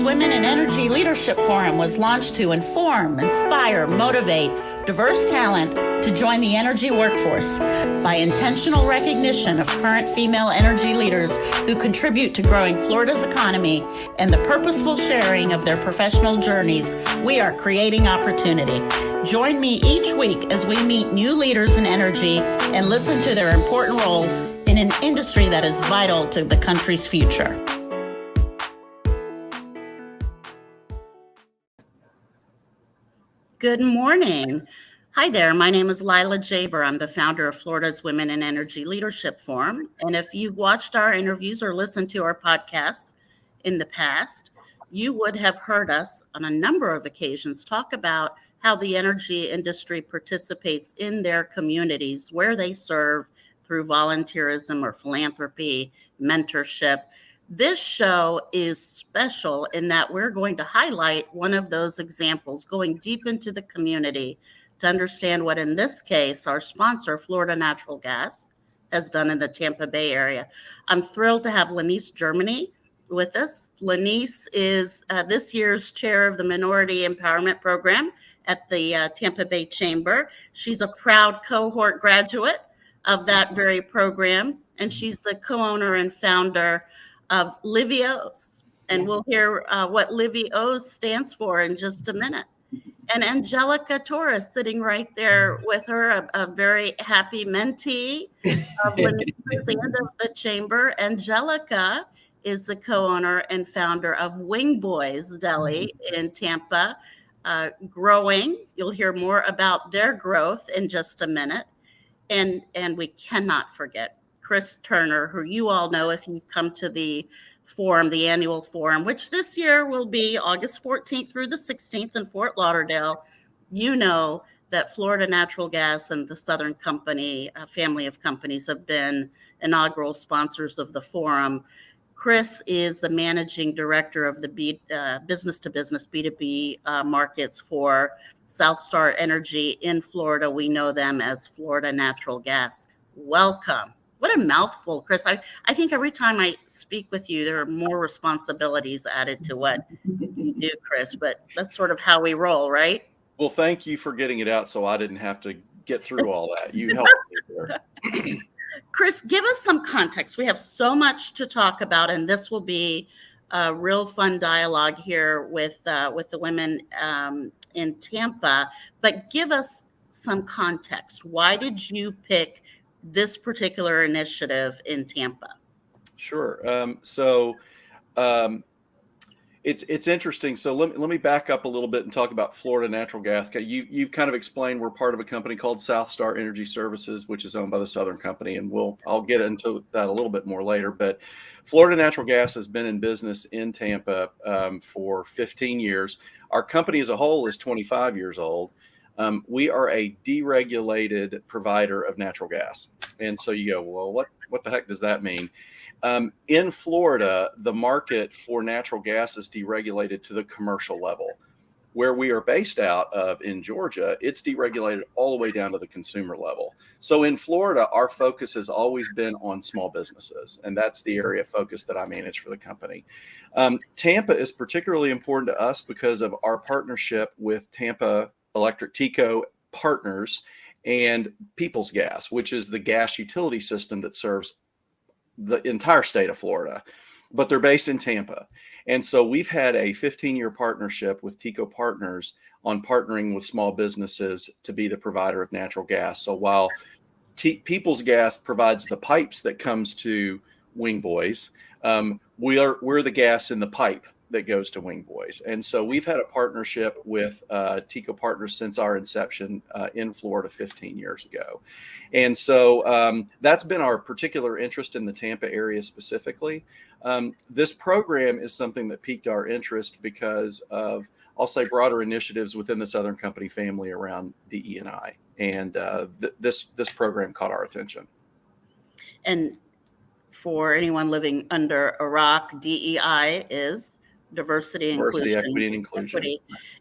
Florida's Women in Energy Leadership Forum was launched to inform, inspire, motivate diverse talent to join the energy workforce by intentional recognition of current female energy leaders who contribute to growing Florida's economy and the purposeful sharing of their professional journeys. We are creating opportunity. Join me each week as we meet new leaders in energy and listen to their important roles in an industry that is vital to the country's future. Good morning. Hi there. My name is Lila Jaber. I'm the founder of Florida's Women in Energy Leadership Forum. And if you've watched our interviews or listened to our podcasts in the past, you would have heard us on a number of occasions talk about how the energy industry participates in their communities where they serve through volunteerism or philanthropy, mentorship. This show is special in that we're going to highlight one of those examples, going deep into the community to understand what, in this case, our sponsor, Florida Natural Gas, has done in the Tampa Bay area. I'm thrilled to have Lennise Germany with us. Lennise is this year's chair of the Minority Empowerment Program at the Tampa Bay Chamber. She's a proud cohort graduate of that very program, and she's the co-owner and founder of Livy. And we'll hear what Livy stands for in just a minute. And Angelica Torres sitting right there with her, a very happy mentee of Lennise at the end of the chamber. Angelica is the co-owner and founder of Wing Boys Deli in Tampa, growing. You'll hear more about their growth in just a minute. And we cannot forget Chris Turner, who you all know if you've come to the forum, the annual forum, which this year will be August 14th through the 16th in Fort Lauderdale. You know that Florida Natural Gas and the Southern Company, a family of companies, have been inaugural sponsors of the forum. Chris is the managing director of the business-to-business B2B markets for Southstar Energy in Florida. We know them as Florida Natural Gas. Welcome. What a mouthful, Chris. I think every time I speak with you, there are more responsibilities added to what you do, Chris, but that's sort of how we roll, right? Well, thank you for getting it out so I didn't have to get through all that. You helped me there. Chris, give us some context. We have so much to talk about, and this will be a real fun dialogue here with the women in Tampa. But give us some context. Why did you pick this particular initiative in Tampa? Sure. It's interesting. So let me back up a little bit and talk about Florida Natural Gas. You've kind of explained we're part of a company called Southstar Energy Services, which is owned by the Southern Company, and I'll get into that a little bit more later. But Florida Natural Gas has been in business in Tampa for 15 years. Our company as a whole is 25 years old. We are a deregulated provider of natural gas. And so you go, well, what the heck does that mean? In Florida, the market for natural gas is deregulated to the commercial level. Where we are based out of in Georgia, it's deregulated all the way down to the consumer level. So in Florida, our focus has always been on small businesses, and that's the area of focus that I manage for the company. Tampa is particularly important to us because of our partnership with Tampa Electric TECO Partners and Peoples Gas, which is the gas utility system that serves the entire state of Florida, but they're based in Tampa. And so we've had a 15-year partnership with TECO Partners on partnering with small businesses to be the provider of natural gas. So while Peoples Gas provides the pipes that comes to Wing Boys, we're the gas in the pipe that goes to Wing Boys. And so we've had a partnership with TECO Partners since our inception in Florida 15 years ago. And so that's been our particular interest in the Tampa area specifically. This program is something that piqued our interest because of, I'll say, broader initiatives within the Southern Company family around DE&I. And this program caught our attention. And for anyone living under a rock, DEI is diversity, inclusion, equity, and inclusion.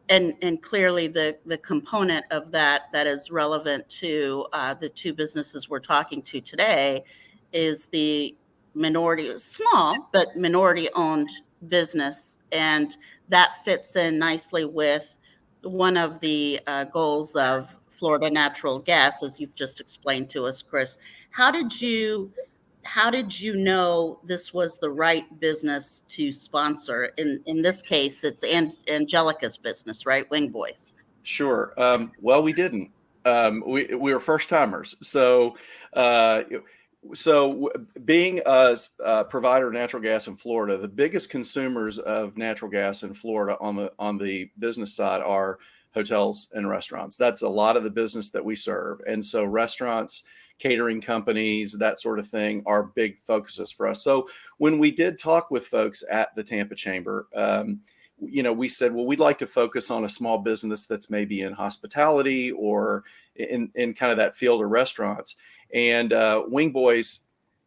And clearly the component of that is relevant to the two businesses we're talking to today is the minority, small, but minority owned business, and that fits in nicely with one of the goals of Florida Natural Gas, as you've just explained to us, Chris. How did you how did you know this was the right business to sponsor? In this case, it's Angelica's business, right? Wing Boys. Sure. Well, we didn't. We were first timers. Uh, Being a provider of natural gas in Florida, the biggest consumers of natural gas in Florida on the business side are hotels and restaurants. That's a lot of the business that we serve. And so restaurants, catering companies, that sort of thing are big focuses for us. So when we did talk with folks at the Tampa Chamber, we said, well, we'd like to focus on a small business that's maybe in hospitality or in kind of that field of restaurants. And Wing Boys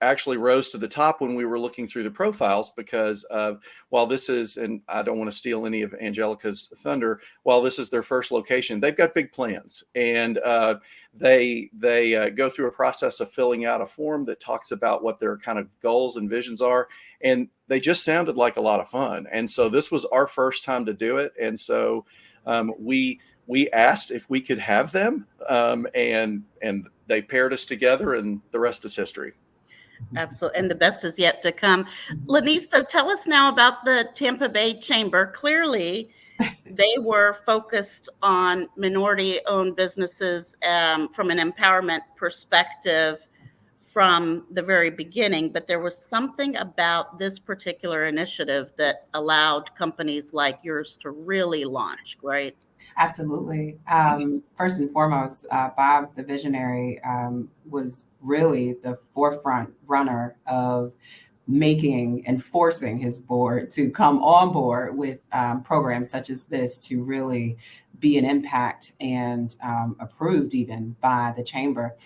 actually rose to the top when we were looking through the profiles, because while this is, and I don't want to steal any of Angelica's thunder, while this is their first location, they've got big plans. And they go through a process of filling out a form that talks about what their kind of goals and visions are. And they just sounded like a lot of fun. And so this was our first time to do it. And so we asked if we could have them, and they paired us together, and the rest is history. Absolutely. And the best is yet to come. Lennise, so tell us now about the Tampa Bay Chamber. Clearly, they were focused on minority-owned businesses from an empowerment perspective from the very beginning, but there was something about this particular initiative that allowed companies like yours to really launch, right? Absolutely. First and foremost, Bob, the visionary, was really the forefront runner of making and forcing his board to come on board with programs such as this to really be an impact and approved even by the chamber.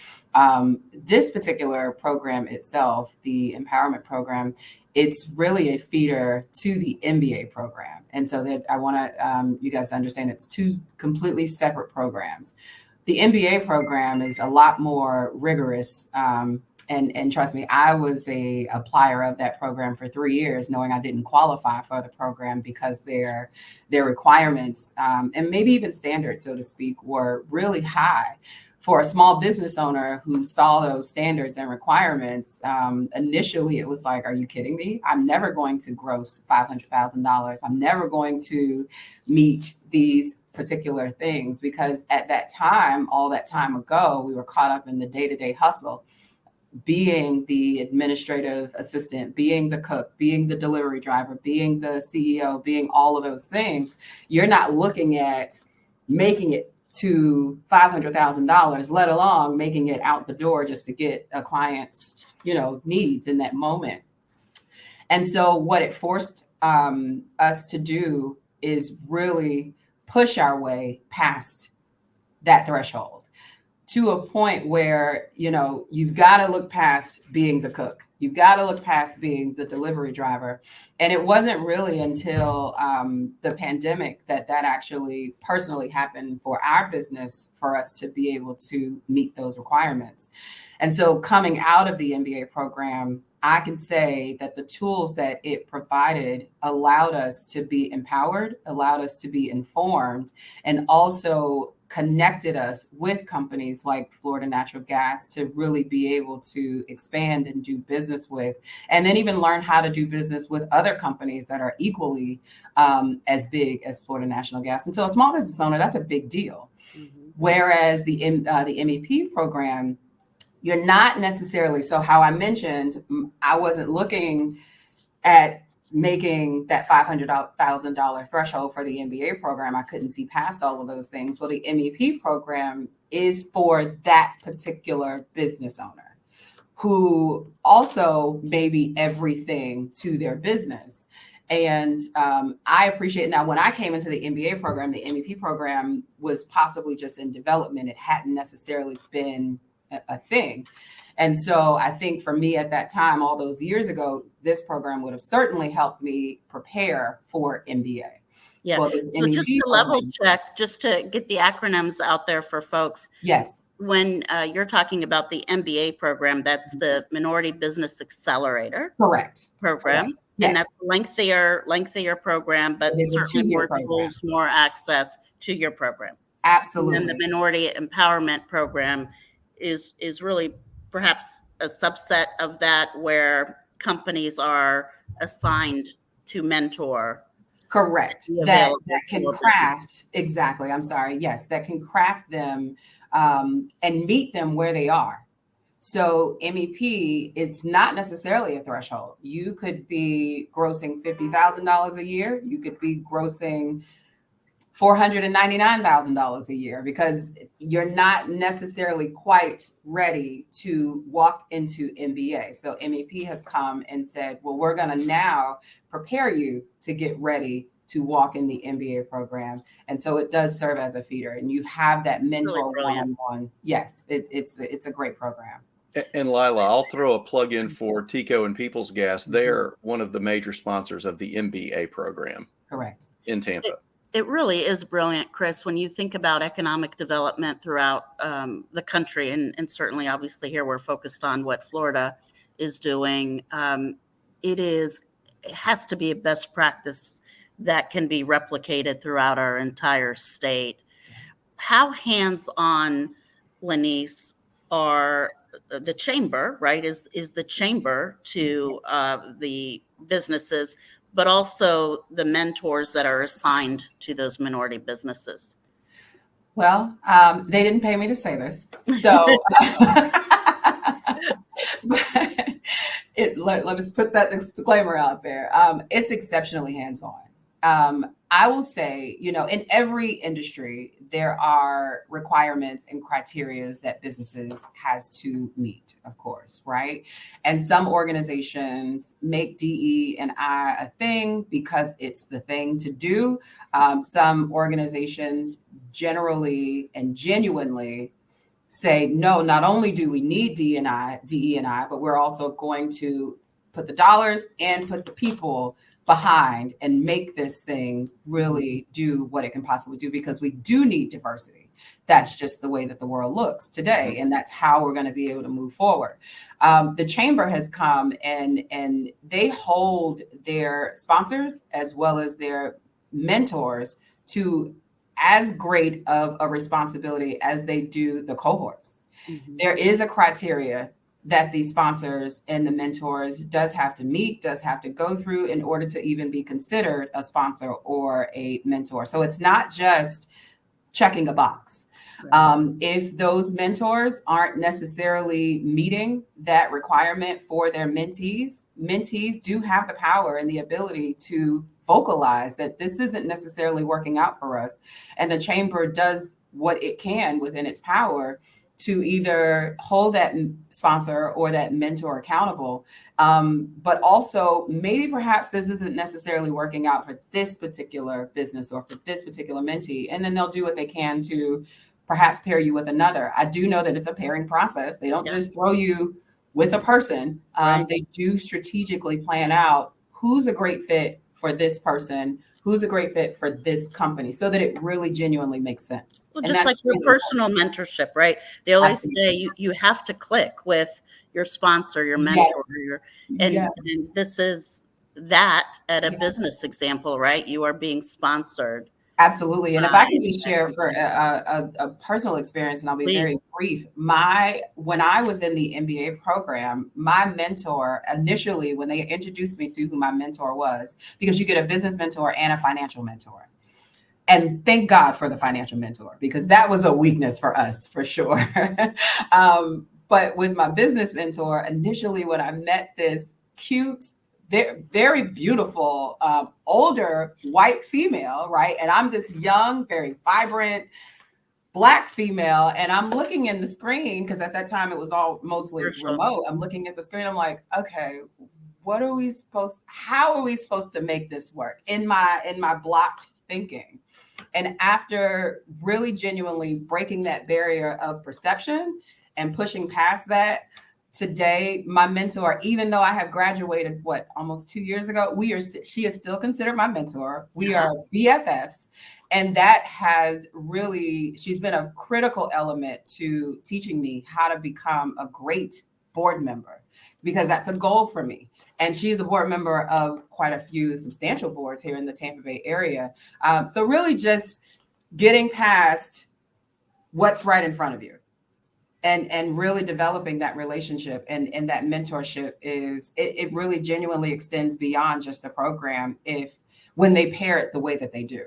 This particular program itself, the empowerment program, it's really a feeder to the MBA program. And so that I want you guys to understand it's two completely separate programs. The MBA program is a lot more rigorous. And trust me, I was a applier of that program for 3 years, knowing I didn't qualify for the program because their requirements and maybe even standards, so to speak, were really high. For a small business owner who saw those standards and requirements, initially it was like, are you kidding me? I'm never going to gross $500,000. I'm never going to meet these particular things, because at that time, all that time ago, we were caught up in the day-to-day hustle, being the administrative assistant, being the cook, being the delivery driver, being the CEO, being all of those things. You're not looking at making it to $500,000, let alone making it out the door just to get a client's, needs in that moment. And so what it forced us to do is really push our way past that threshold to a point where, you've got to look past being the cook. You've got to look past being the delivery driver. And it wasn't really until the pandemic that actually personally happened for our business, for us to be able to meet those requirements. And so coming out of the MBA program, I can say that the tools that it provided allowed us to be empowered, allowed us to be informed, and also connected us with companies like Florida Natural Gas to really be able to expand and do business with, and then even learn how to do business with other companies that are equally as big as Florida Natural Gas. And so a small business owner, that's a big deal. Mm-hmm. Whereas the MEP program, you're not necessarily, so how I mentioned, I wasn't looking at making that $500,000 threshold for the MBA program. I couldn't see past all of those things. Well, the MEP program is for that particular business owner who also may be everything to their business. And I appreciate, now when I came into the MBA program, the MEP program was possibly just in development. It hadn't necessarily been a thing. And so I think for me at that time, all those years ago, this program would have certainly helped me prepare for MBA. Yeah. Well, so just to level check, just to get the acronyms out there for folks. Yes. when you're talking about the MBA program, that's the Minority Business Accelerator Correct. program. Correct. And Yes. that's lengthier program, but It is a certainly 2-year more program. tools, more access to your program. Absolutely. And then the Minority Empowerment Program is really perhaps a subset of that, where companies are assigned to mentor. Correct. Be That available can for craft, exactly. I'm sorry. Yes, that can craft them and meet them where they are. So MEP, it's not necessarily a threshold. You could be grossing $50,000 a year. You could be grossing $499,000 a year, because you're not necessarily quite ready to walk into MBA. So MEP has come and said, well, we're going to now prepare you to get ready to walk in the MBA program. And so it does serve as a feeder, and you have that mentor one-on-one. Yes, it's a great program. And Lila, I'll throw a plug in for Tico and People's Gas. They're one of the major sponsors of the MBA program. Correct. In Tampa. It really is brilliant, Chris, when you think about economic development throughout the country, and certainly, obviously, here we're focused on what Florida is doing. It has to be a best practice that can be replicated throughout our entire state. How hands-on, Lennise, are the chamber, right? Is the chamber to the businesses, but also the mentors that are assigned to those minority businesses? Well, they didn't pay me to say this, so let us put that disclaimer out there. It's exceptionally hands-on. I will say, in every industry, there are requirements and criteria that businesses has to meet, of course, right? And some organizations make DE&I a thing because it's the thing to do. Some organizations generally and genuinely say, no, not only do we need DE&I, but we're also going to put the dollars and put the people behind and make this thing really do what it can possibly do, because we do need diversity. That's just the way that the world looks today, and that's how we're going to be able to move forward. The chamber has come and they hold their sponsors as well as their mentors to as great of a responsibility as they do the cohorts. Mm-hmm. There is a criteria that the sponsors and the mentors does have to meet, does have to go through in order to even be considered a sponsor or a mentor. So it's not just checking a box. Right. If those mentors aren't necessarily meeting that requirement for their mentees do have the power and the ability to vocalize that this isn't necessarily working out for us. And the chamber does what it can within its power to either hold that sponsor or that mentor accountable. But also maybe perhaps this isn't necessarily working out for this particular business or for this particular mentee. And then they'll do what they can to perhaps pair you with another. I do know that it's a pairing process. They don't just throw you with a person. They do strategically plan out who's a great fit for this person, who's a great fit for this company, so that it really genuinely makes sense. Well, just like your personal mentorship, right? They always say you have to click with your sponsor, your mentor, and this is that at a business example, right? You are being sponsored. Absolutely. And if I could just share for a personal experience, and I'll be very brief. When I was in the MBA program, my mentor initially, when they introduced me to who my mentor was, because you get a business mentor and a financial mentor. And thank God for the financial mentor, because that was a weakness for us, for sure. But with my business mentor, initially when I met this cute, very beautiful, older white female, right? And I'm this young, very vibrant Black female, and I'm looking in the screen, because at that time it was all mostly remote. I'm looking at the screen. I'm like, okay, how are we supposed to make this work in my blocked thinking? And after really genuinely breaking that barrier of perception and pushing past that, today, my mentor, even though I have graduated, almost 2 years ago, she is still considered my mentor. We are BFFs. And that has really, she's been a critical element to teaching me how to become a great board member, because that's a goal for me. And she's a board member of quite a few substantial boards here in the Tampa Bay area. So really just getting past what's right in front of you and really developing that relationship and that mentorship is, it really genuinely extends beyond just the program when they pair it the way that they do.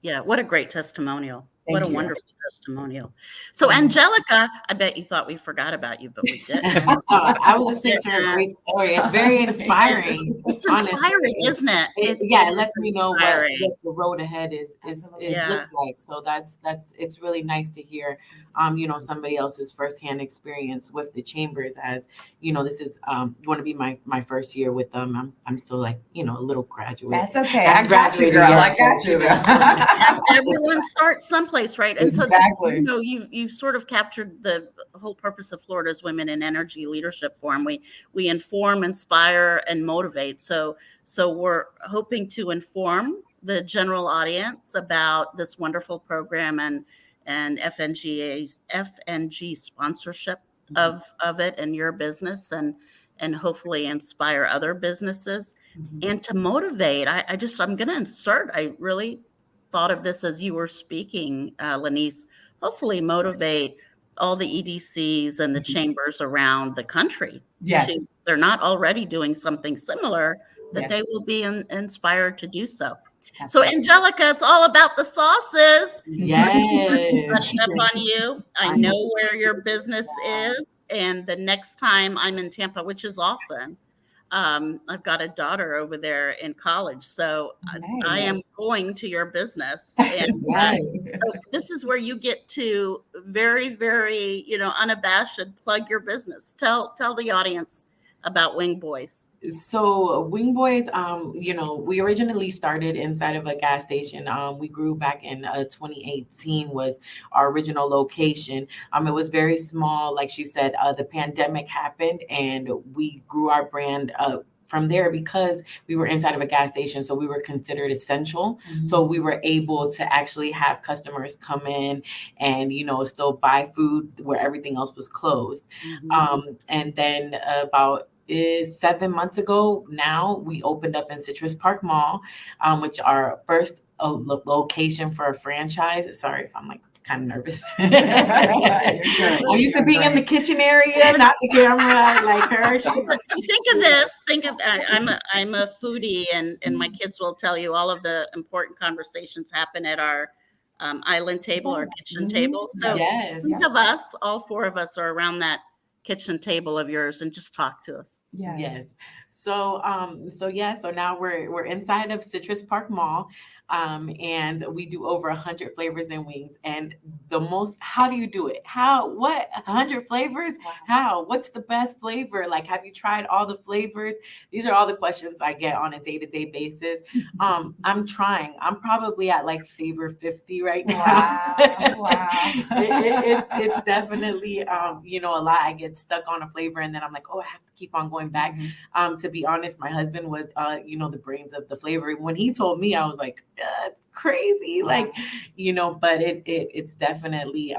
Yeah, what a great testimonial. Thank What a you. wonderful testimonial. So Angelica, I bet you thought we forgot about you, but we didn't. I was listening to her great story. It's very inspiring. It's inspiring, isn't it? It lets me know what inspiring. the road ahead is Yeah. looks like. So that's it's really nice to hear somebody else's firsthand experience with the chambers, as this is going to be my first year with them. I'm still like a little graduate. That's okay. I got you, girl. I got you. Everyone starts someplace, right? And Exactly. so you've sort of captured the whole purpose of Florida's Women in Energy Leadership Forum. We inform, inspire, and motivate. So we're hoping to inform the general audience about this wonderful program and FNG sponsorship of it and your business, and hopefully inspire other businesses and to motivate. I'm going to insert, I really thought of this as you were speaking, Lennise, hopefully motivate all the EDCs and the chambers around the country. Yes. If they're not already doing something similar, that Yes. they will be inspired to do so. Absolutely. So Angelica, it's all about the sauces. Yes. Running up on you. I know where your business is. And the next time I'm in Tampa, which is often, I've got a daughter over there in college. So I am going to your business. And so this is where you get to very, very, unabashed plug your business. Tell the audience about Wing Boys. So Wing Boys, we originally started inside of a gas station. We grew back in 2018 was our original location. It was very small. Like she said, the pandemic happened and we grew our brand from there because we were inside of a gas station. So we were considered essential. Mm-hmm. So we were able to actually have customers come in and, still buy food where everything else was closed. Mm-hmm. And then about 7 months ago now, we opened up in Citrus Park Mall, which our first location for a franchise. Sorry if I'm like kind of nervous. I'm used to being in the kitchen area, not the camera, like her. Think of I'm a foodie, and my kids will tell you all of the important conversations happen at our island table, our kitchen table. So think of us, all four of us are around that kitchen table of yours, and just talk to us. Yes. So now we're inside of Citrus Park Mall, and we do over 100 flavors and wings. And how do you do it? 100 flavors? How? What's the best flavor? Like, have you tried all the flavors? These are all the questions I get on a day-to-day basis. I'm trying. I'm probably at like flavor 50 right now. Wow. It's definitely, a lot. I get stuck on a flavor and then I'm like, oh, I have to keep on going back. To be honest, my husband was, the brains of the flavor. When he told me, I was like, it's crazy. Like, but it's definitely,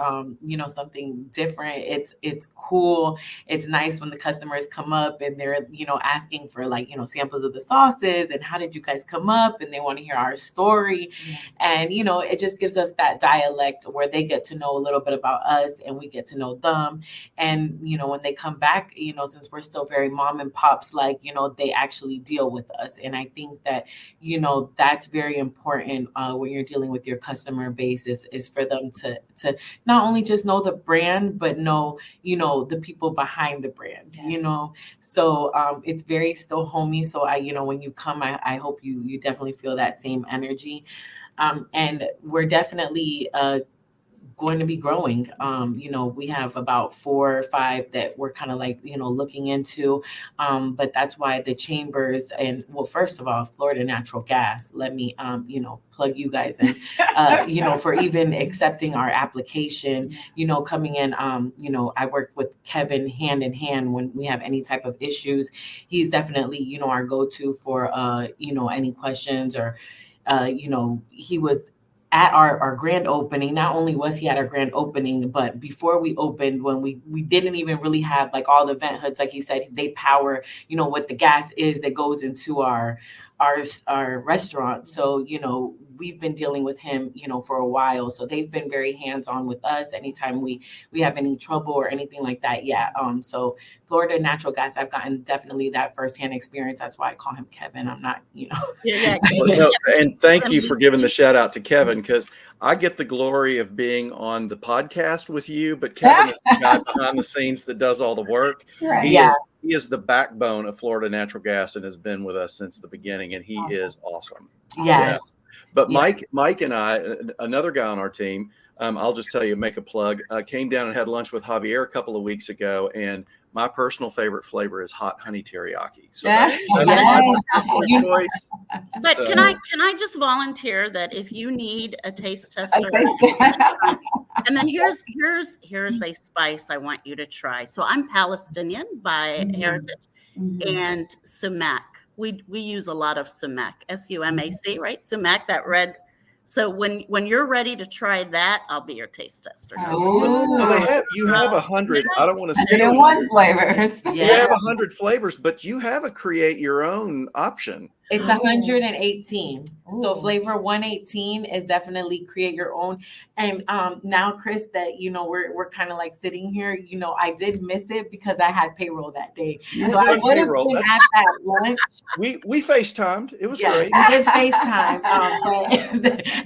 something different. It's cool. It's nice when the customers come up and they're, asking for like, samples of the sauces and how did you guys come up, and they want to hear our story. And, it just gives us that dialect where they get to know a little bit about us and we get to know them. And, when they come back, since we're still very mom and pops, like, they actually deal with us. And I think that, that's very important when you're dealing with your customer base is for them to not only just know the brand, but know, the people behind the brand, So it's very still homey. So when you come, I hope you definitely feel that same energy. And we're definitely going to be growing. We have about 4 or 5 that we're kind of like, looking into. But that's why the chambers and, well, first of all, Florida Natural Gas, let me, plug you guys in, for even accepting our application, coming in, I work with Kevin hand in hand when we have any type of issues. He's definitely, our go-to for, any questions or, he was at our grand opening. Not only was he at our grand opening, but before we opened, when we didn't even really have like all the vent hoods, like he said, they power, what the gas is that goes into our restaurant. So, we've been dealing with him, for a while. So they've been very hands-on with us anytime we have any trouble or anything like that. Yeah. So Florida Natural Gas, I've gotten definitely that firsthand experience. That's why I call him Kevin. I'm not, Yeah. Well, no, and thank you for giving the shout out to Kevin, because I get the glory of being on the podcast with you, but Kevin is the guy behind the scenes that does all the work. Right. He is the backbone of Florida Natural Gas and has been with us since the beginning, and he is awesome. Yes. Yeah. But Yeah. Mike and I, another guy on our team, I'll just tell you, make a plug, came down and had lunch with Javier a couple of weeks ago, and my personal favorite flavor is hot honey teriyaki. So that's my choice. But So- can I just volunteer that if you need a taste tester, and then here's a spice I want you to try. So I'm Palestinian by heritage, and sumac. We use a lot of sumac, SUMAC, right? Sumac, that red. So when you're ready to try that, I'll be your taste tester. Well, you have 100. I don't want to steal 101 flavors. You have 100 flavors, but you have a create your own option. It's 118. So flavor 118 is definitely create your own. And now, Chris, that we're kind of like sitting here, I did miss it because I had payroll that day. So I would have been at that lunch. We FaceTimed. It was great. We did FaceTime.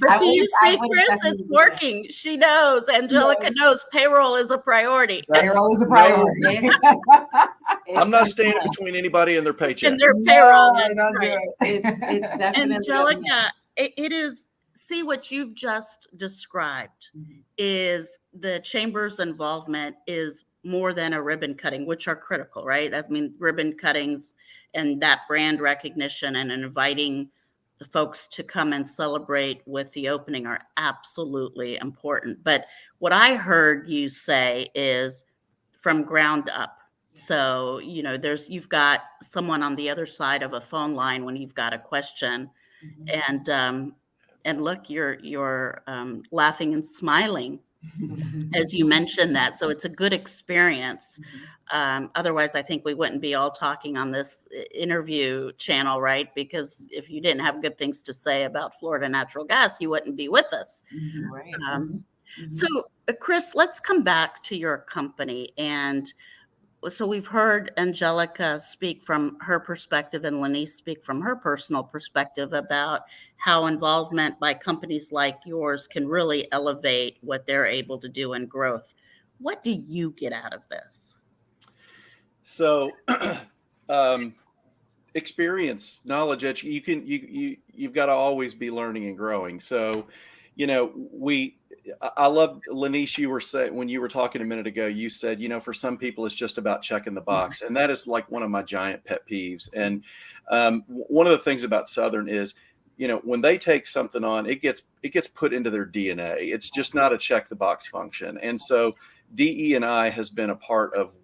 But do you see, Chris? It's working. She knows. Angelica knows payroll is a priority. Payroll is a priority. I'm not standing between anybody and their paycheck. And their payroll. It's definitely Angelica, it is. See what you've just described is the chamber's involvement is more than a ribbon cutting, which are critical, right? I mean, ribbon cuttings and that brand recognition and inviting the folks to come and celebrate with the opening are absolutely important. But what I heard you say is from ground up. So, you've got someone on the other side of a phone line when you've got a question, and look, you're laughing and smiling as you mentioned that. So it's a good experience. Otherwise, I think we wouldn't be all talking on this interview channel, right? Because if you didn't have good things to say about Florida Natural Gas, you wouldn't be with us. Right. So, Chris, let's come back to your company. And so we've heard Angelica speak from her perspective and Lennise speak from her personal perspective about how involvement by companies like yours can really elevate what they're able to do in growth. What do you get out of this? So, experience, knowledge, you've got to always be learning and growing. So, I love, Lennise, you were saying when you were talking a minute ago, you said, for some people, it's just about checking the box. And that is like one of my giant pet peeves. And one of the things about Southern is, when they take something on, it gets put into their DNA. It's just not a check the box function. And so DE&I has been a part of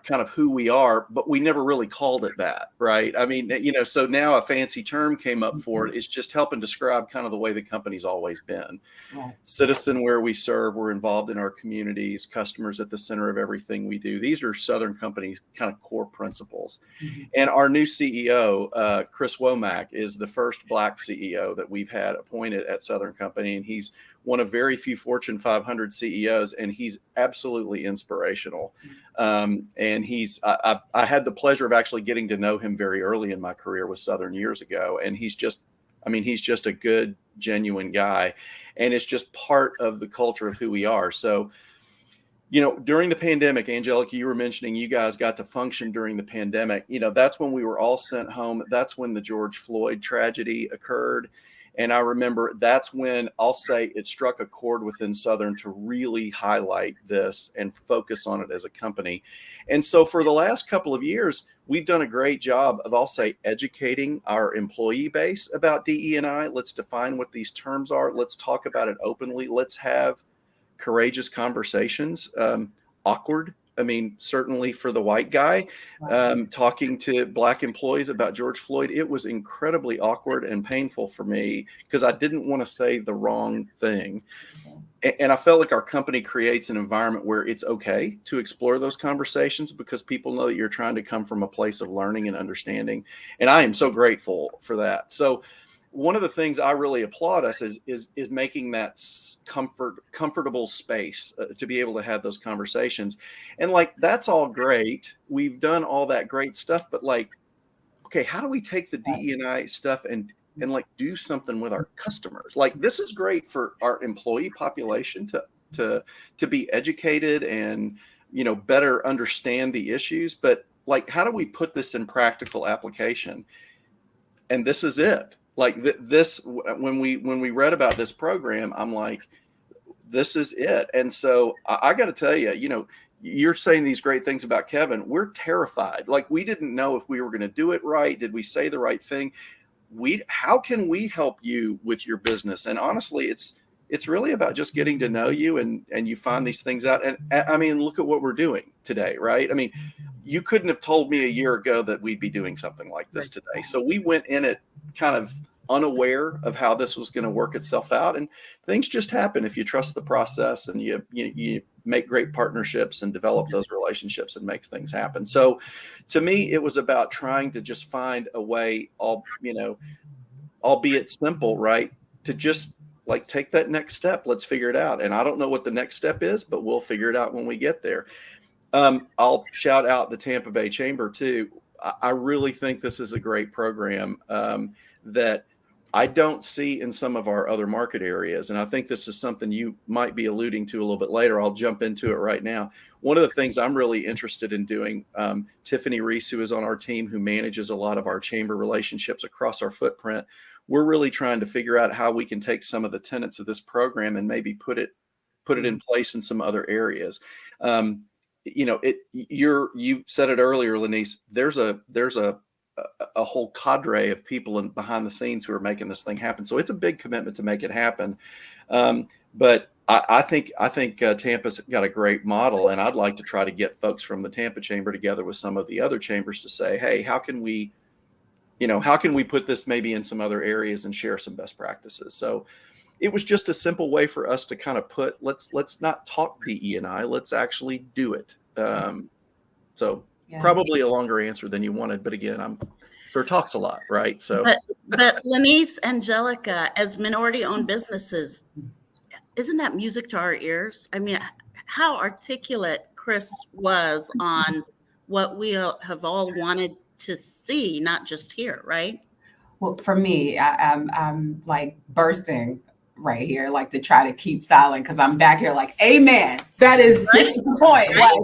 kind of who we are, but we never really called it that, right? I mean, so now a fancy term came up for it. It's just helping describe kind of the way the company's always been. Right. Citizen where we serve, we're involved in our communities, customers at the center of everything we do. These are Southern Company's kind of core principles. And our new CEO, Chris Womack, is the first Black CEO that we've had appointed at Southern Company. And he's one of very few Fortune 500 CEOs, and he's absolutely inspirational. And I had the pleasure of actually getting to know him very early in my career with Southern years ago. And he's just a good, genuine guy. And it's just part of the culture of who we are. So, during the pandemic, Angelica, you were mentioning you guys got to function during the pandemic. That's when we were all sent home. That's when the George Floyd tragedy occurred. And I remember that's when I'll say it struck a chord within Southern to really highlight this and focus on it as a company. And so for the last couple of years, we've done a great job of, I'll say, educating our employee base about DE&I. Let's define what these terms are. Let's talk about it openly. Let's have courageous conversations, awkward I mean, certainly for the white guy, talking to Black employees about George Floyd, it was incredibly awkward and painful for me because I didn't want to say the wrong thing. And I felt like our company creates an environment where it's okay to explore those conversations because people know that you're trying to come from a place of learning and understanding. And I am so grateful for that. So one of the things I really applaud us is making that comfortable space to be able to have those conversations. And like, that's all great. We've done all that great stuff, but like, okay, how do we take the DE&I stuff and like do something with our customers? Like, this is great for our employee population to be educated and, you know, better understand the issues. But like, how do we put this in practical application? And this is it. Like this, when we read about this program, I'm like, this is it. And so I got to tell you, you know, you're saying these great things about Kevin. We're terrified. Like, we didn't know if we were going to do it right. Did we say the right thing? How can we help you with your business? And honestly, it's really about just getting to know you and you find these things out. And I mean, look at what we're doing today, right? I mean, you couldn't have told me a year ago that we'd be doing something like this today. So we went in it kind of unaware of how this was going to work itself out, and things just happen if you trust the process and you make great partnerships and develop those relationships and make things happen. So to me, it was about trying to just find a way, albeit simple, right, to just like take that next step. Let's figure it out. And I don't know what the next step is, but we'll figure it out when we get there. I'll shout out the Tampa Bay Chamber too. I really think this is a great program that I don't see in some of our other market areas. And I think this is something you might be alluding to a little bit later. I'll jump into it right now. One of the things I'm really interested in doing, Tiffany Reese, who is on our team, who manages a lot of our chamber relationships across our footprint, we're really trying to figure out how we can take some of the tenets of this program and maybe put it in place in some other areas. You said it earlier, Lennise, there's a whole cadre of people behind the scenes who are making this thing happen. So it's a big commitment to make it happen. But I think Tampa's got a great model, and I'd like to try to get folks from the Tampa Chamber together with some of the other chambers to say, hey, how can we put this maybe in some other areas and share some best practices? So it was just a simple way for us to kind of let's not talk DE&I, let's actually do it. Yes. Probably a longer answer than you wanted, but again, talks a lot, right? So, but Lennise, Angelica, as minority-owned businesses, isn't that music to our ears? I mean, how articulate Chris was on what we have all wanted to see, not just hear, right? Well, for me, I'm like bursting right here, like to try to keep silent because I'm back here like, amen. This is the point. Like,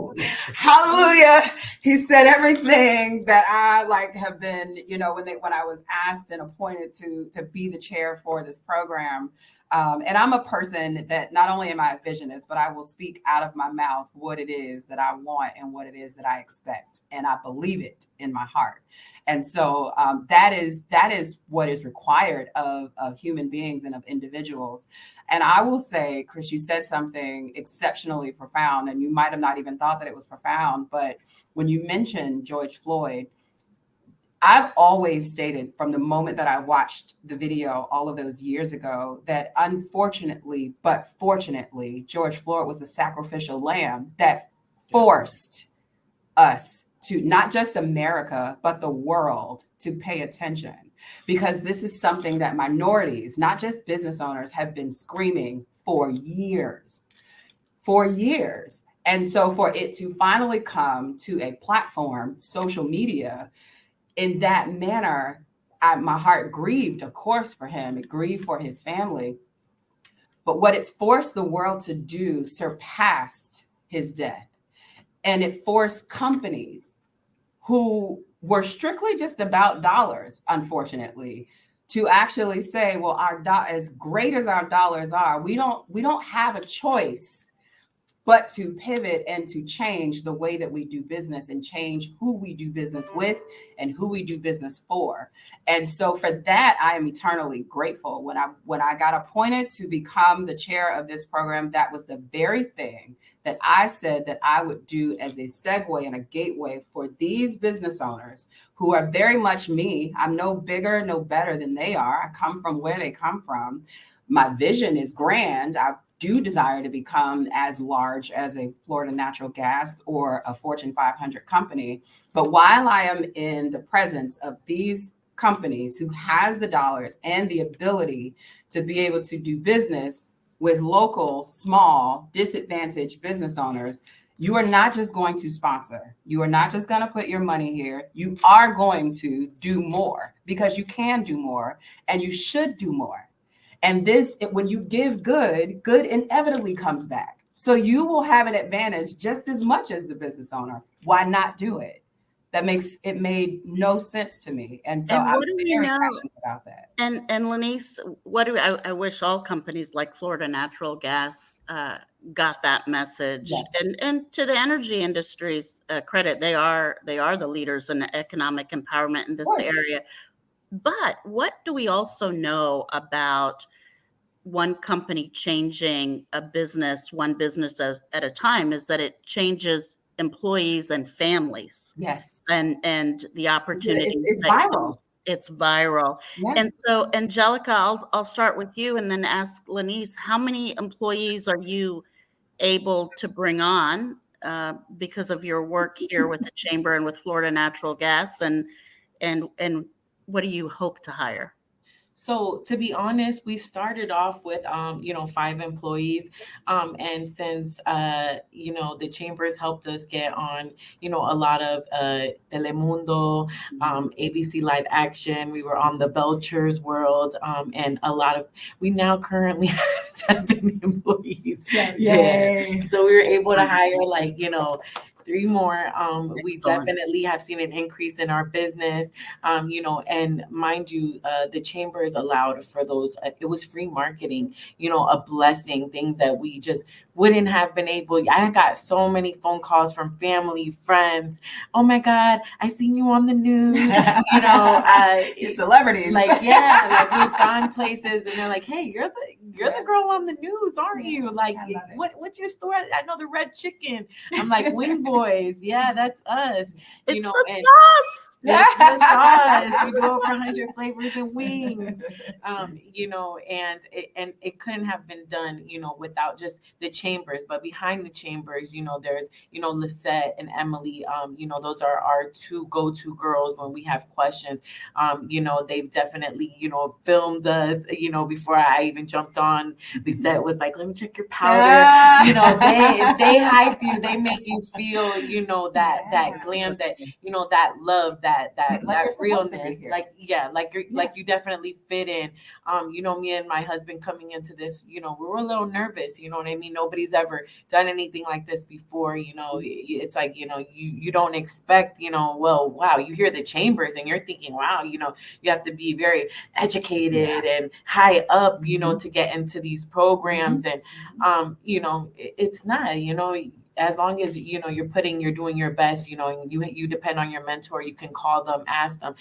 hallelujah. He said everything that I like have been, when I was asked and appointed to be the chair for this program. And I'm a person that not only am I a visionist, but I will speak out of my mouth what it is that I want and what it is that I expect. And I believe it in my heart. And so that is what is required of human beings and of individuals. And I will say, Chris, you said something exceptionally profound, and you might have not even thought that it was profound. But when you mentioned George Floyd, I've always stated from the moment that I watched the video all of those years ago that unfortunately, but fortunately, George Floyd was the sacrificial lamb that forced us to, not just America, but the world, to pay attention. Because this is something that minorities, not just business owners, have been screaming for years. And so for it to finally come to a platform, social media, in that manner, my heart grieved, of course, for him. It grieved for his family. But what it's forced the world to do surpassed his death. And it forced companies who were strictly just about dollars, unfortunately, to actually say, well, as great as our dollars are, we don't have a choice but to pivot and to change the way that we do business and change who we do business with and who we do business for. And so for that, I am eternally grateful. When I got appointed to become the chair of this program, that was the very thing that I said that I would do as a segue and a gateway for these business owners who are very much me. I'm no bigger, no better than they are. I come from where they come from. My vision is grand. I do desire to become as large as a Florida Natural Gas or a Fortune 500 company. But while I am in the presence of these companies who has the dollars and the ability to be able to do business with local, small, disadvantaged business owners, you are not just going to sponsor. You are not just going to put your money here. You are going to do more because you can do more and you should do more. And this, when you give good inevitably comes back. So you will have an advantage just as much as the business owner. Why not do it? It made no sense to me. And so I'm very passionate about that. And Lennise, I wish all companies like Florida Natural Gas got that message. Yes. And to the energy industry's credit, they are the leaders in economic empowerment in this area. But what do we also know about one company changing one business at a time, is that it changes employees and families. Yes. And the opportunity. It's viral. It's viral. Yeah. And so, Angelica, I'll start with you and then ask Lennise, how many employees are you able to bring on because of your work here with the Chamber and with Florida Natural Gas? And what do you hope to hire? So to be honest, we started off with, 5 employees. And since, the chambers helped us get on, a lot of Telemundo, ABC Live Action, we were on the Belcher's World, and we now currently have 7 employees. Yay. So we were able to hire 3 more. We definitely have seen an increase in our business, and mind you, the chambers allowed for those. It was free marketing, a blessing, things that we just wouldn't have been able. I got so many phone calls from family, friends. Oh my God, I seen you on the news. You're celebrities. We've gone places and they're like, hey, you're the girl on the news, aren't you? Like, what's your store? I know the Red Chicken. I'm like, Wing Boys. Yeah, that's us. It's the sauce. It's the sauce. We do over 100 flavors and wings. And it couldn't have been done, without just the chambers. But behind the chambers, there's, Lisette and Emily. Those are our 2 go-to girls when we have questions. They've definitely, filmed us, before I even jumped on. Lisette was like, let me check your powder. They hype you. They make you feel, that glam, that, that love, that realness. Like you definitely fit in. Me and my husband coming into this, we were a little nervous, you know what I mean? Nobody's ever done anything like this before. It's like, you don't expect, well, wow, you hear the chambers and you're thinking, wow, you have to be very educated and high up, to get into these programs. And, it's not, as long as, you're doing your best, and you depend on your mentor, you can call them, ask them,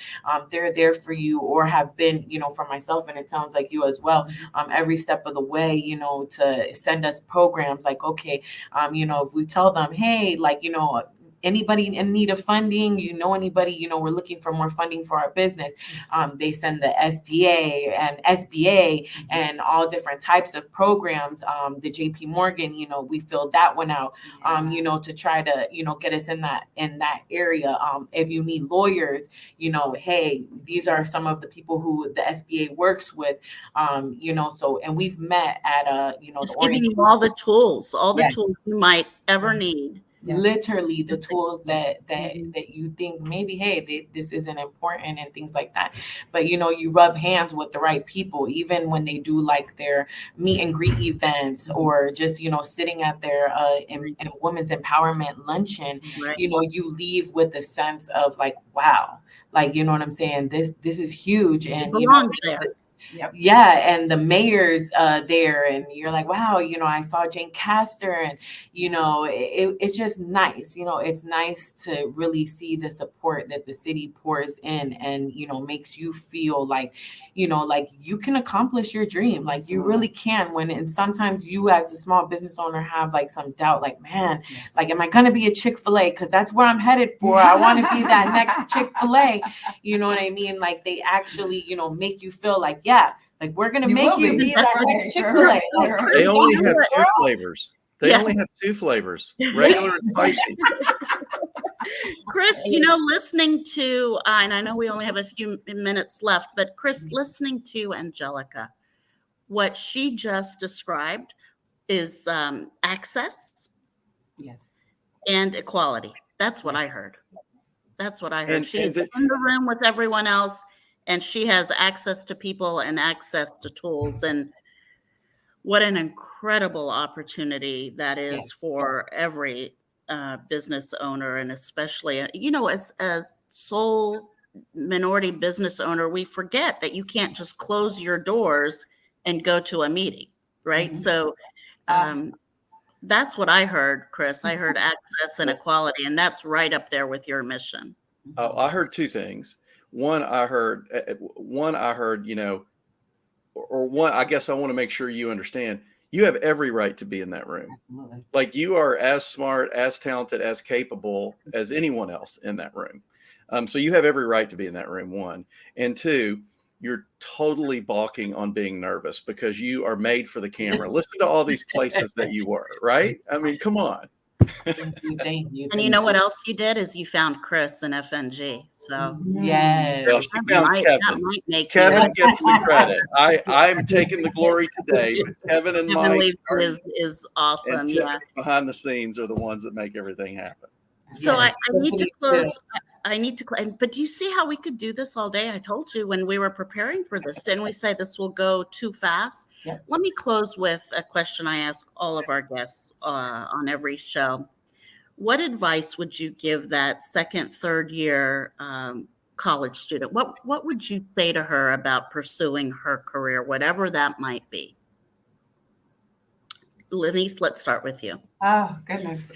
they're there for you, or have been, for myself, and it sounds like you as well, every step of the way, to send us programs like, okay, if we tell them, hey, anybody in need of funding, anybody, we're looking for more funding for our business. They send the SDA and SBA and all different types of programs. The JP Morgan, we filled that one out, to try to, get us in that area. If you need lawyers, hey, these are some of the people who the SBA works with, and we've met at, just giving you all the tools, the tools you might ever need. Yes. Literally the tools that you think maybe, hey, this isn't important and things like that. But, you rub hands with the right people, even when they do like their meet and greet events or just, sitting at their in women's empowerment luncheon, right. You leave with a sense of like, wow, like, you know what I'm saying? This is huge. And, there. and the mayor's there, and you're like, wow, I saw Jane Castor, and it's just nice. It's nice to really see the support that the city pours in, and makes you feel like like you can accomplish your dream, like you really can. And sometimes you as a small business owner have like some doubt, like, man, like, am I gonna be a Chick-fil-A, because that's where I'm headed for. I want to be that next Chick-fil-A. You know what I mean? Like, they actually make you feel like, yeah, like, we're gonna make you be that next Chick-fil-A. They only have two flavors. They only have two flavors, regular and spicy. Chris, listening to, and I know we only have a few minutes left, but Chris, listening to Angelica, what she just described is access, and equality. That's what I heard. That's what I heard. She's in the room with everyone else, and she has access to people and access to tools. And what an incredible opportunity that is for every business owner, and especially, as sole minority business owner, we forget that you can't just close your doors and go to a meeting, right? So that's what I heard, Chris. I heard access and equality, and that's right up there with your mission. Oh, I heard two things. One, I heard, I guess I want to make sure you understand, you have every right to be in that room. Absolutely. Like, you are as smart, as talented, as capable as anyone else in that room. So you have every right to be in that room, one. And two, you're totally balking on being nervous because you are made for the camera. Listen to all these places that you were, right? I mean, come on. Thank you. And you know what else you did is you found Chris and FNG. So Well, she found Kevin. Kevin gets the credit. I'm taking the glory today, but Kevin and Mike is awesome. And Tiffany behind the scenes are the ones that make everything happen. So I need to close. But do you see how we could do this all day? I told you when we were preparing for this, didn't we say this will go too fast? Let me close with a question I ask all of our guests on every show. What advice would you give that second, third year college student? What would you say to her about pursuing her career, whatever that might be? Lennise, let's start with you. Oh, goodness.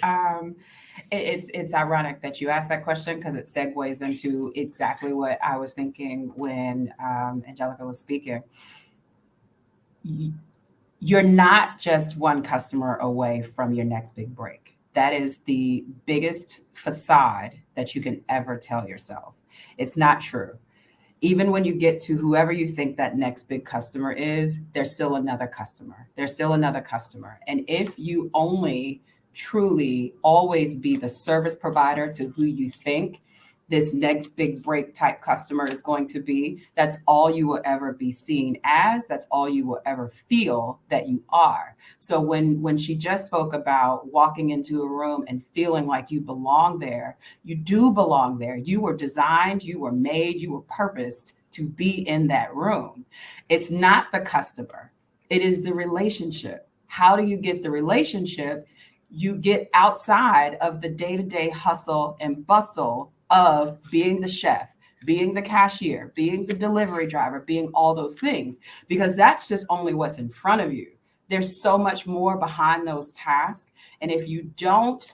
It's ironic that you asked that question, because it segues into exactly what I was thinking when Angelica was speaking. You're not just one customer away from your next big break. That is the biggest facade that you can ever tell yourself. It's not true. Even when you get to whoever you think that next big customer is, there's still another customer. There's still another customer. And if you only truly always be the service provider to who you think this next big break type customer is going to be, that's all you will ever be seen as. That's all you will ever feel that you are. So when she just spoke about walking into a room and feeling like you belong there, you do belong there. You were designed, you were made, you were purposed to be in that room. It's not the customer. It is the relationship. How do you get the relationship? You get outside of the day-to-day hustle and bustle of being the chef, being the cashier, being the delivery driver, being all those things, because that's just only what's in front of you. There's so much more behind those tasks. And if you don't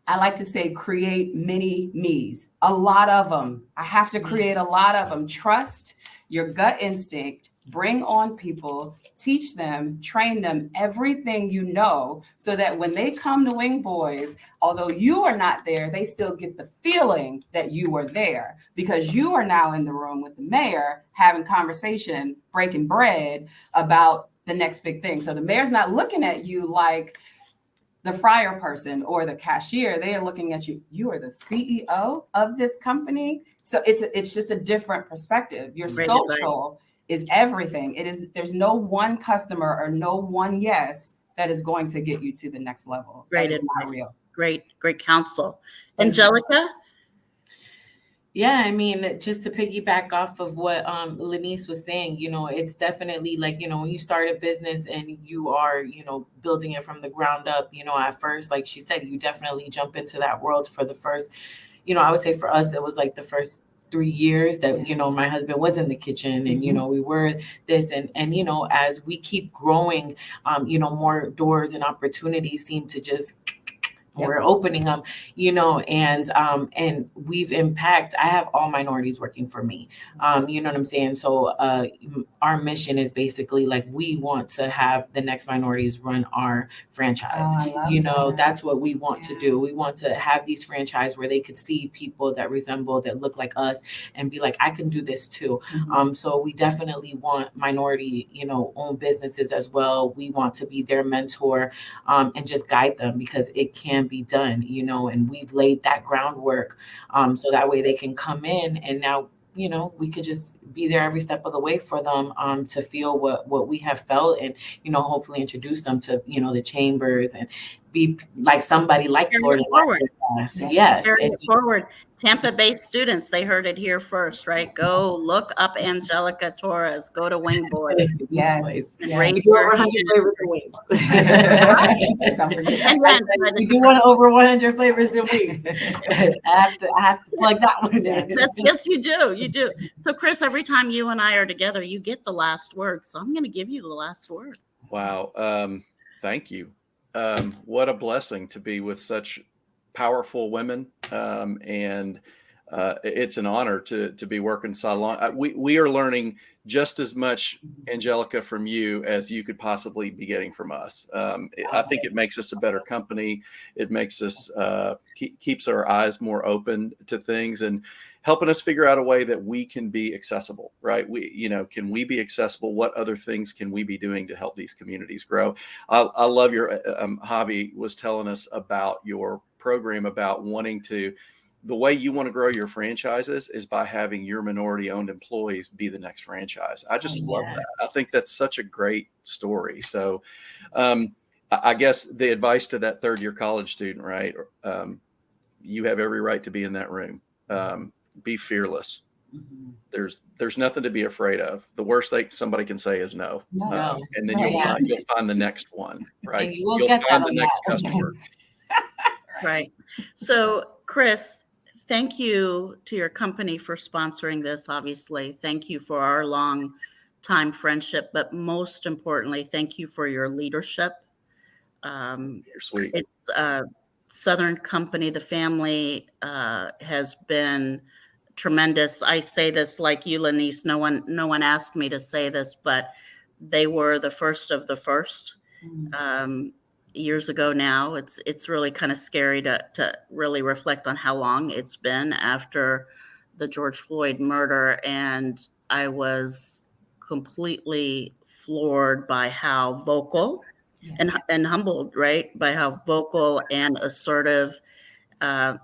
I like to say, create mini me's, a lot of them. I have to create a lot of them. Trust your gut instinct, bring on people, teach them, train them everything you know, so that when they come to Wing Boys, although you are not there, they still get the feeling that you were there, because you are now in the room with the mayor having conversation, breaking bread about the next big thing. So the mayor's not looking at you like the fryer person or the cashier. They are looking at you. You are the CEO of this company. So it's just a different perspective. Your social is everything. There's no one customer or no one yes that is going to get you to the next level. Great advice. Great counsel. Angelica? Yeah, I mean, just to piggyback off of what Lennise was saying, it's definitely like, when you start a business and you are, building it from the ground up, at first, like she said, you definitely jump into that world for the first, I would say for us, it was like the first 3 years that, you know, my husband was in the kitchen and, you know, we were this and, you know, as we keep growing, you know, more doors and opportunities seem to just we're opening them, you know, and we've impact. I have all minorities working for me. You know what I'm saying? So our mission is basically like, we want to have the next minorities run our franchise. You know, that's what we want to do. We want to have these franchise where they could see people that resemble, that look like us and be like, I can do this too. So we definitely want minority, you know, owned businesses as well. We want to be their mentor and just guide them, because it can be done, you know, and we've laid that groundwork so that way they can come in, and now, you know, we could just be there every step of the way for them to feel what we have felt, and, you know, hopefully introduce them to, you know, the chambers and be like somebody like Florida. Yes. Carry it forward. Tampa-based students, they heard it here first, right? Go look up Angelica Torres. Go to Wingboard. Yes. And Yes. raise We do over your 100 hand. flavors and wings. Don't forget. And then, We do want over 100 flavors and wings. I have to plug that one in. yes, you do. You do. So, Chris, every time you and I are together, you get the last word. So I'm going to give you the last word. Wow. Thank you. What a blessing to be with such powerful women. And it's an honor to be working so long. We are learning just as much, Angelica, from you as you could possibly be getting from us. I think it makes us a better company. It makes us keeps our eyes more open to things and helping us figure out a way that we can be accessible, right? Can we be accessible? What other things can we be doing to help these communities grow? I love your, Javi was telling us about your program about wanting to, the way you want to grow your franchises is by having your minority owned employees be the next franchise. I just love that. I think that's such a great story. So I guess the advice to that third year college student, right? You have every right to be in that room. Be fearless. There's nothing to be afraid of. The worst thing somebody can say is no. And then you'll find the next one, right? And You'll find the next customer. Right. So, Chris, thank you to your company for sponsoring this, obviously. Thank you for our long time friendship, but most importantly, thank you for your leadership. You're sweet. It's a Southern company. The family has been tremendous. I say this like you, Lennise. No one asked me to say this, but they were the first of the first. Years ago now. It's really kind of scary to really reflect on how long it's been after the George Floyd murder. And I was completely floored by how vocal and humbled, right? By how vocal and assertive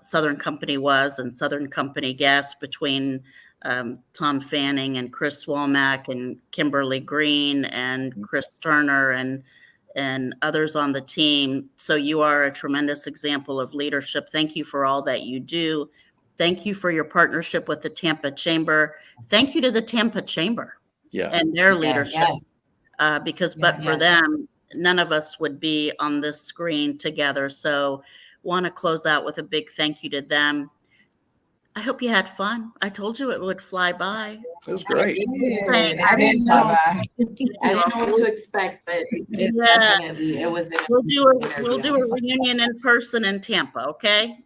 Southern Company was, and Southern Company Gas between Tom Fanning and Chris Womack and Kimberly Green and Chris Turner and others on the team. So you are a tremendous example of leadership. Thank you for all that you do. Thank you for your partnership with the Tampa Chamber. Thank you to the Tampa Chamber and their leadership. Because for them, none of us would be on this screen together. So want to close out with a big thank you to them. I hope you had fun. I told you it would fly by. It was great. I didn't know what to expect, but definitely it was. We'll do a reunion in person in Tampa, okay?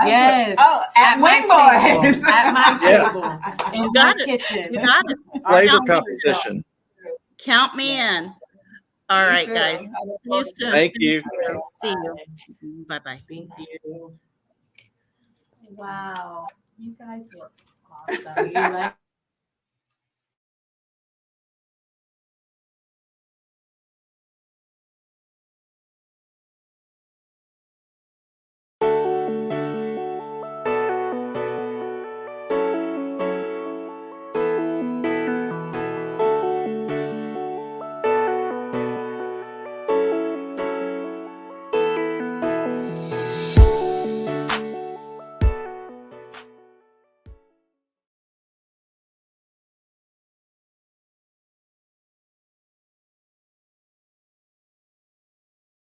Yes. Oh, at Wingboard. At my table. In my kitchen. You got it. Flavor competition. Count me in. All right, guys. See you soon. Thank you. See you. Bye-bye. Thank you. Wow. You guys were awesome.